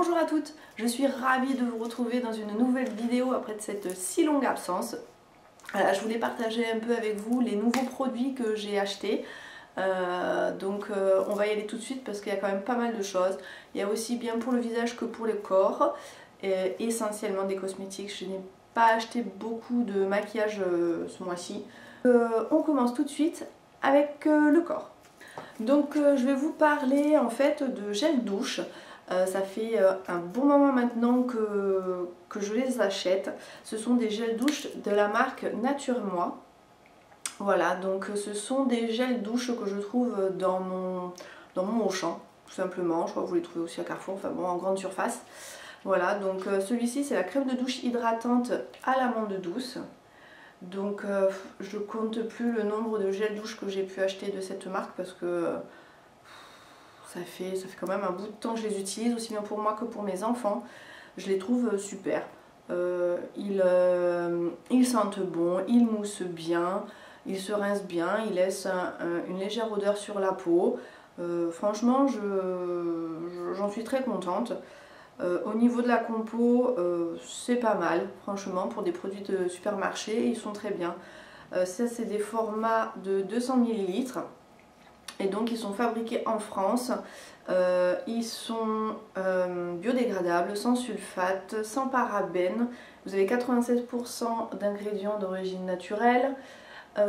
Bonjour à toutes, je suis ravie de vous retrouver dans une nouvelle vidéo après cette si longue absence. Je voulais partager un peu avec vous les nouveaux produits que j'ai achetés. On va y aller tout de suite parce qu'il y a quand même pas mal de choses. Il y a aussi bien pour le visage que pour le corps, essentiellement des cosmétiques. Je n'ai pas acheté beaucoup de maquillage ce mois-ci. On commence tout de suite avec le corps. Donc je vais vous parler en fait de gel douche. Ça fait un bon moment maintenant que je les achète. Ce sont des gels douche de la marque Nature Moi. Voilà, donc ce sont des gels douche que je trouve dans mon Auchan, tout simplement. Je crois que vous les trouvez aussi à Carrefour, enfin bon, en grande surface. Voilà, donc celui-ci c'est la crème de douche hydratante à l'amande douce. Donc je compte plus le nombre de gels douche que j'ai pu acheter de cette marque parce que ça fait quand même un bout de temps que je les utilise, aussi bien pour moi que pour mes enfants. Je les trouve super. Ils sentent bon, ils moussent bien, ils se rincent bien, ils laissent une légère odeur sur la peau. Franchement, j'en suis très contente. Au niveau de la compo, c'est pas mal, franchement, pour des produits de supermarché, ils sont très bien. Ça, c'est des formats de 200 ml. Et donc ils sont fabriqués en France, ils sont biodégradables, sans sulfate, sans parabènes. Vous avez 96% d'ingrédients d'origine naturelle.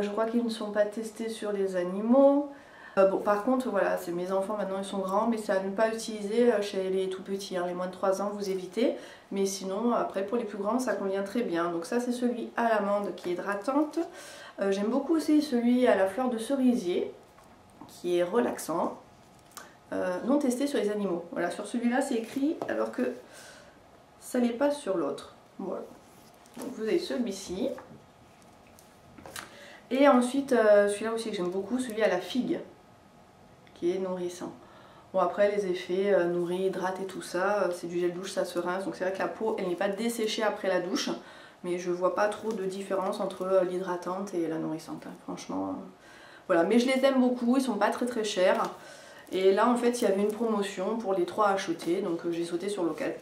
Je crois qu'ils ne sont pas testés sur les animaux. Bon, par contre, voilà, c'est mes enfants maintenant, ils sont grands, mais c'est à ne pas utiliser chez les tout petits, hein. Les moins de 3 ans, vous évitez. Mais sinon, après, pour les plus grands, ça convient très bien. Donc ça, c'est celui à l'amande qui est hydratante. J'aime beaucoup aussi celui à la fleur de cerisier, qui est relaxant, non testé sur les animaux. Voilà, sur celui-là c'est écrit alors que ça n'est pas sur l'autre. Voilà. Donc vous avez celui-ci. Et ensuite celui-là aussi que j'aime beaucoup, celui à la figue, qui est nourrissant. Bon, après les effets nourrit, hydrate et tout ça, c'est du gel douche, ça se rince, donc c'est vrai que la peau elle n'est pas desséchée après la douche, mais je vois pas trop de différence entre l'hydratante et la nourrissante, hein. Franchement. Voilà, mais je les aime beaucoup, ils sont pas très chers. Et là en fait il y avait une promotion pour les 3 achetés, donc j'ai sauté sur local.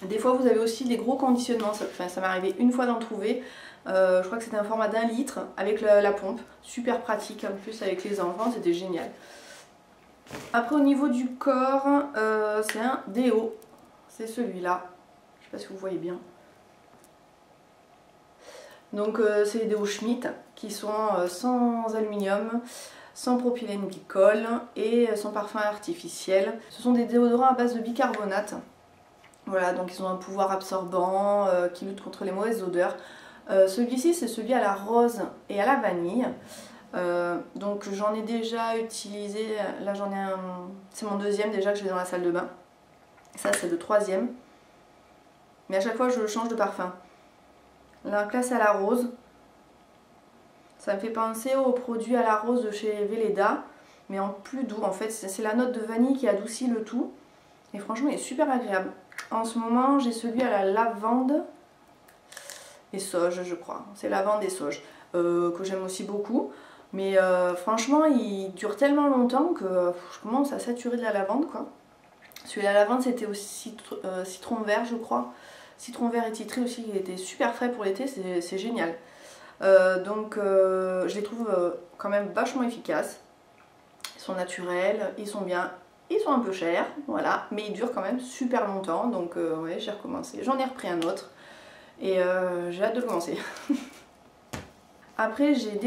Des fois vous avez aussi des gros conditionnements, ça m'est arrivé une fois d'en trouver. Je crois que c'était un format d'1 litre avec la pompe, super pratique, en plus avec les enfants c'était génial. Après au niveau du corps, c'est un déo, c'est celui-là, je sais pas si vous voyez bien. Donc c'est les déos Schmitt qui sont sans aluminium, sans propylène glycol et sans parfum artificiel. Ce sont des déodorants à base de bicarbonate. Voilà, donc ils ont un pouvoir absorbant qui lutte contre les mauvaises odeurs. Celui-ci c'est celui à la rose et à la vanille. Donc j'en ai déjà utilisé, là j'en ai un, c'est mon deuxième déjà que j'ai dans la salle de bain. Ça c'est le 3e. Mais à chaque fois je change de parfum. La classe à la rose, ça me fait penser aux produits à la rose de chez Velleda, mais en plus doux. En fait, c'est la note de vanille qui adoucit le tout. Et franchement, il est super agréable. En ce moment, j'ai celui à la lavande et sauge, je crois. C'est lavande et sauge, que j'aime aussi beaucoup. Mais franchement, il dure tellement longtemps que je commence à saturer de la lavande, quoi. Celui à la lavande, c'était aussi citron vert, je crois. Citron vert et citri aussi, il était super frais pour l'été, c'est génial. Je les trouve quand même vachement efficaces. Ils sont naturels, ils sont bien, ils sont un peu chers, voilà, mais ils durent quand même super longtemps. Donc ouais, j'ai recommencé. J'en ai repris un autre et j'ai hâte de le commencer. Après j'ai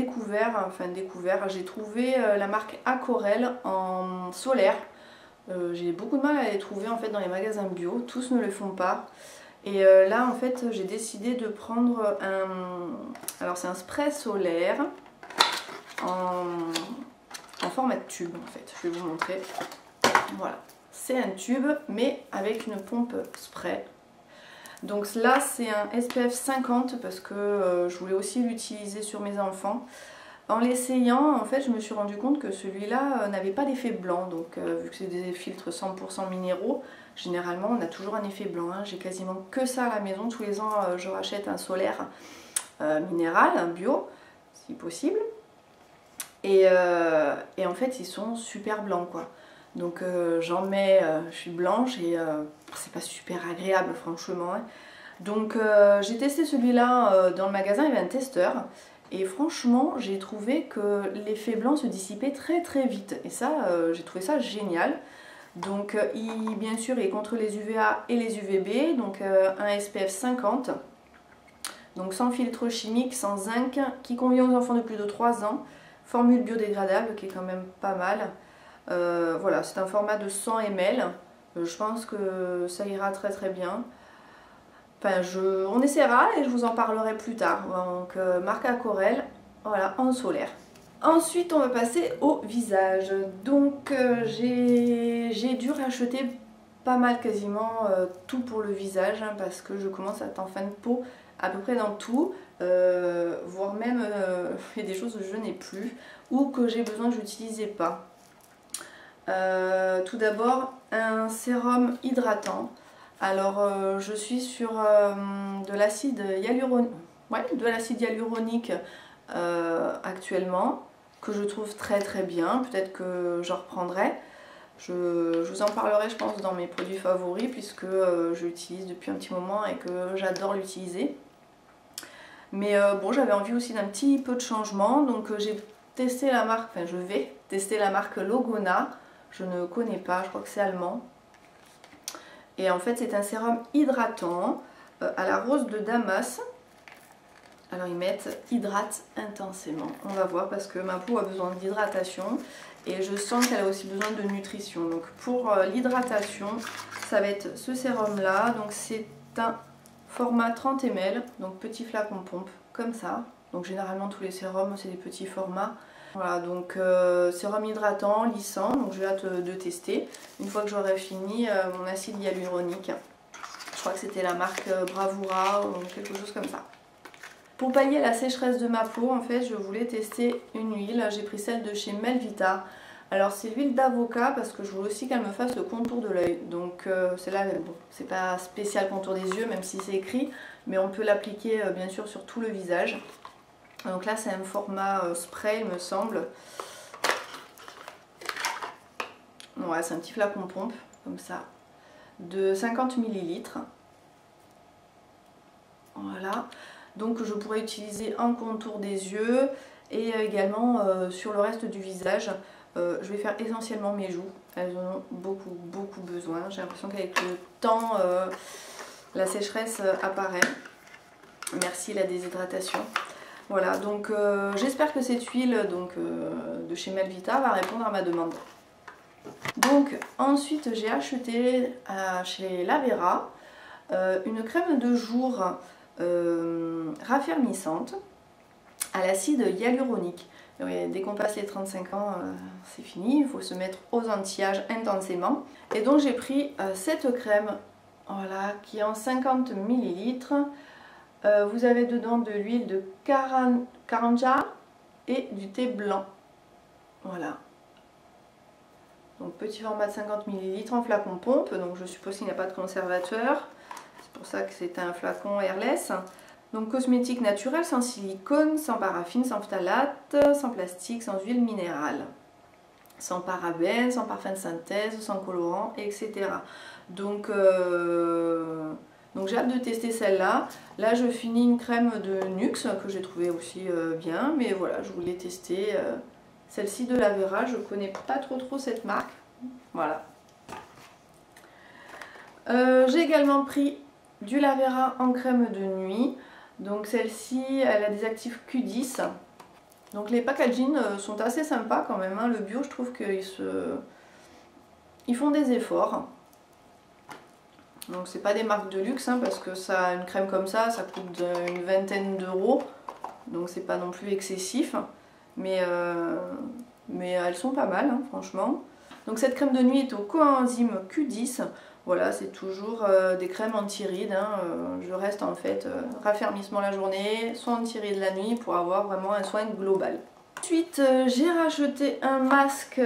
j'ai trouvé la marque Aquarelle en solaire. J'ai beaucoup de mal à les trouver en fait dans les magasins bio, tous ne le font pas. Et là en fait j'ai décidé de prendre alors c'est un spray solaire en format de tube en fait, je vais vous montrer. Voilà, c'est un tube mais avec une pompe spray. Donc là c'est un SPF 50 parce que je voulais aussi l'utiliser sur mes enfants. En l'essayant, en fait, je me suis rendu compte que celui-là n'avait pas d'effet blanc. Donc, vu que c'est des filtres 100% minéraux, généralement, on a toujours un effet blanc, hein. J'ai quasiment que ça à la maison. Tous les ans, je rachète un solaire minéral, un bio, si possible. Et en fait, ils sont super blancs, quoi. Donc, j'en mets, je suis blanche et c'est pas super agréable franchement. Hein. Donc j'ai testé celui-là dans le magasin, il y avait un testeur. Et franchement, j'ai trouvé que l'effet blanc se dissipait très très vite. Et ça, j'ai trouvé ça génial. Donc bien sûr, il est contre les UVA et les UVB. Donc un SPF 50. Donc sans filtre chimique, sans zinc, qui convient aux enfants de plus de 3 ans. Formule biodégradable qui est quand même pas mal. Voilà, c'est un format de 100 ml. Je pense que ça ira très très bien. Enfin, on essaiera et je vous en parlerai plus tard. Donc marque Aquarelle, voilà, en solaire. Ensuite on va passer au visage. Donc j'ai dû racheter pas mal quasiment tout pour le visage hein, parce que je commence à être en fin de peau à peu près dans tout. Voire même il y a des choses que je n'ai plus ou que j'ai besoin que je n'utilisais pas. Tout d'abord un sérum hydratant. Alors je suis sur de l'acide hyaluronique actuellement que je trouve très très bien, peut-être que j'en reprendrai. Je vous en parlerai je pense dans mes produits favoris puisque je l'utilise depuis un petit moment et que j'adore l'utiliser. Mais bon, j'avais envie aussi d'un petit peu de changement, donc j'ai testé la marque, enfin je vais tester la marque Logona, je ne connais pas, je crois que c'est allemand. Et en fait c'est un sérum hydratant à la rose de Damas. Alors ils mettent hydrate intensément, on va voir parce que ma peau a besoin d'hydratation et je sens qu'elle a aussi besoin de nutrition. Donc pour l'hydratation, ça va être ce sérum là, donc c'est un format 30 ml, donc petit flacon pompe comme ça. Donc généralement tous les sérums c'est des petits formats. Voilà, donc sérum hydratant, lissant, donc j'ai hâte de tester. Une fois que j'aurai fini mon acide hyaluronique, je crois que c'était la marque Bravura ou quelque chose comme ça. Pour pallier la sécheresse de ma peau, en fait, je voulais tester une huile. J'ai pris celle de chez Melvita. Alors c'est l'huile d'avocat parce que je voulais aussi qu'elle me fasse le contour de l'œil. Donc celle-là, bon, c'est pas spécial contour des yeux, même si c'est écrit, mais on peut l'appliquer bien sûr sur tout le visage. Donc là c'est un format spray il me semble. Ouais, c'est un petit flacon pompe comme ça de 50 ml. Voilà, donc je pourrais utiliser en contour des yeux et également sur le reste du visage. Je vais faire essentiellement mes joues, elles en ont beaucoup besoin. J'ai l'impression qu'avec le temps la sécheresse apparaît. Merci la déshydratation. Voilà, donc j'espère que cette huile de chez Melvita va répondre à ma demande. Donc ensuite j'ai acheté chez Lavera une crème de jour raffermissante à l'acide hyaluronique. Dès qu'on passe les 35 ans, c'est fini, il faut se mettre aux anti-âge intensément. Et donc j'ai pris cette crème, voilà, qui est en 50 ml. Vous avez dedans de l'huile de Karanja et du thé blanc. Voilà. Donc petit format de 50 ml en flacon pompe, donc je suppose qu'il n'y a pas de conservateur. C'est pour ça que c'est un flacon airless. Donc cosmétique naturel, sans silicone, sans paraffine, sans phthalate, sans plastique, sans huile minérale, sans parabènes, sans parfum de synthèse, sans colorant, etc. Donc j'ai hâte de tester celle-là. Là je finis une crème de Nuxe que j'ai trouvé aussi bien, mais voilà, je voulais tester celle-ci de Lavera. Je connais pas trop cette marque. Voilà. J'ai également pris du Lavera en crème de nuit. Donc celle-ci, elle a des actifs Q10. Donc les packaging sont assez sympas quand même. Hein. Le bio, je trouve qu'ils font des efforts. Donc c'est pas des marques de luxe hein, parce que ça, une crème comme ça coûte une vingtaine d'euros. Donc c'est pas non plus excessif. Mais elles sont pas mal, hein, franchement. Donc cette crème de nuit est au coenzyme Q10. Voilà, c'est toujours des crèmes anti-rides. Hein. Je reste en fait raffermissement la journée, soin anti-rides la nuit pour avoir vraiment un soin global. Ensuite, j'ai racheté un masque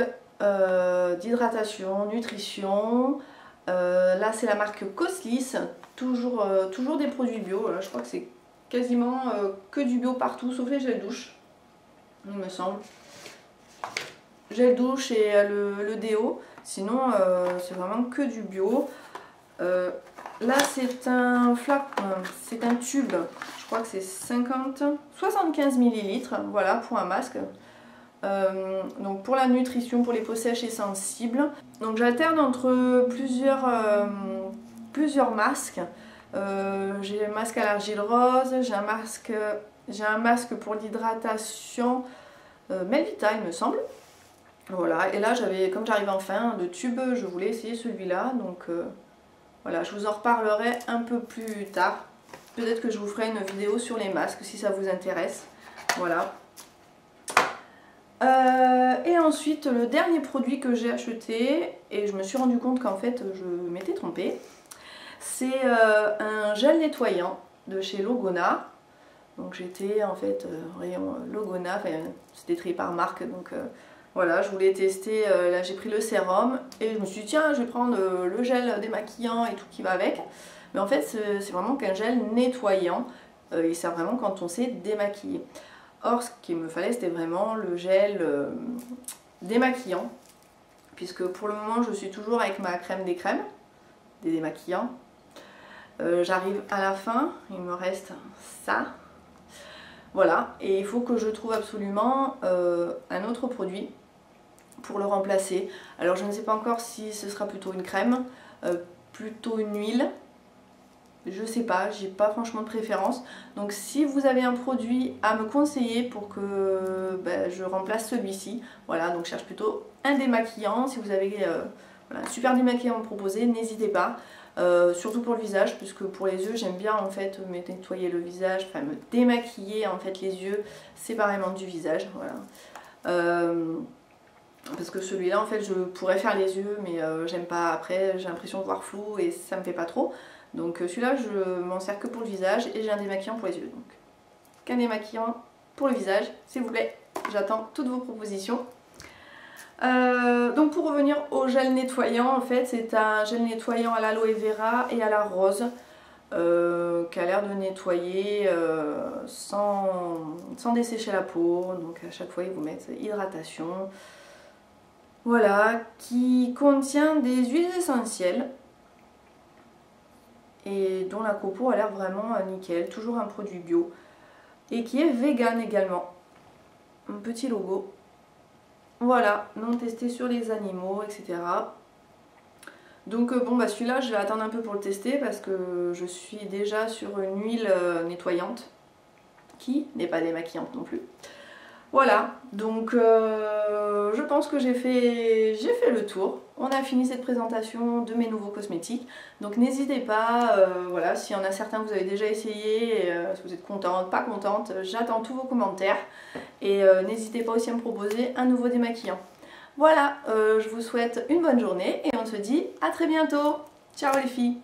d'hydratation, nutrition. Là, c'est la marque Coslis. Toujours des produits bio. Là, je crois que c'est quasiment que du bio partout, sauf les gels douche, il me semble. Gel douche et le déo. Sinon, c'est vraiment que du bio. Là c'est un c'est un tube, je crois que c'est 75 ml, voilà, pour un masque. Donc pour la nutrition, pour les peaux sèches et sensibles. Donc j'alterne entre plusieurs masques. J'ai un masque à l'argile rose, j'ai un masque pour l'hydratation Melvita il me semble. Voilà, et là comme j'arrive en fin de tube, je voulais essayer celui-là. Donc voilà, je vous en reparlerai un peu plus tard. Peut-être que je vous ferai une vidéo sur les masques si ça vous intéresse. Voilà. Et ensuite le dernier produit que j'ai acheté, et je me suis rendu compte qu'en fait je m'étais trompée, c'est un gel nettoyant de chez Logona. Donc j'étais en fait rayon Logona, enfin, c'était trié par marque, donc voilà, je voulais tester, là j'ai pris le sérum et je me suis dit tiens je vais prendre le gel démaquillant et tout qui va avec. Mais en fait c'est vraiment qu'un gel nettoyant, il sert vraiment quand on s'est démaquillé. Or, ce qu'il me fallait, c'était vraiment le gel démaquillant. Puisque pour le moment, je suis toujours avec ma crème des crèmes, des démaquillants. J'arrive à la fin, il me reste ça. Voilà, et il faut que je trouve absolument un autre produit pour le remplacer. Alors, je ne sais pas encore si ce sera plutôt une crème, plutôt une huile. Je sais pas, j'ai pas franchement de préférence. Donc si vous avez un produit à me conseiller pour que je remplace celui-ci, voilà, donc je cherche plutôt un démaquillant. Si vous avez voilà, un super démaquillant à me proposer, n'hésitez pas. Surtout pour le visage, puisque pour les yeux j'aime bien en fait me nettoyer le visage, enfin me démaquiller en fait les yeux séparément du visage, voilà. Parce que celui-là en fait je pourrais faire les yeux mais j'aime pas, après j'ai l'impression de voir flou et ça me fait pas trop. Donc celui-là je m'en sers que pour le visage et j'ai un démaquillant pour les yeux. Donc qu'un démaquillant pour le visage s'il vous plaît, j'attends toutes vos propositions. Donc pour revenir au gel nettoyant, en fait c'est un gel nettoyant à l'aloe vera et à la rose qui a l'air de nettoyer sans dessécher la peau. Donc à chaque fois ils vous mettent hydratation. Voilà, qui contient des huiles essentielles et dont la compo a l'air vraiment nickel, toujours un produit bio et qui est vegan également. Un petit logo. Voilà, non testé sur les animaux, etc. Donc bon bah celui-là je vais attendre un peu pour le tester parce que je suis déjà sur une huile nettoyante qui n'est pas démaquillante non plus. Voilà, donc je pense que j'ai fait le tour. On a fini cette présentation de mes nouveaux cosmétiques. Donc n'hésitez pas, voilà, s'il y en a certains que vous avez déjà essayé, si vous êtes contente, pas contente, j'attends tous vos commentaires. Et n'hésitez pas aussi à me proposer un nouveau démaquillant. Voilà, je vous souhaite une bonne journée et on se dit à très bientôt. Ciao les filles!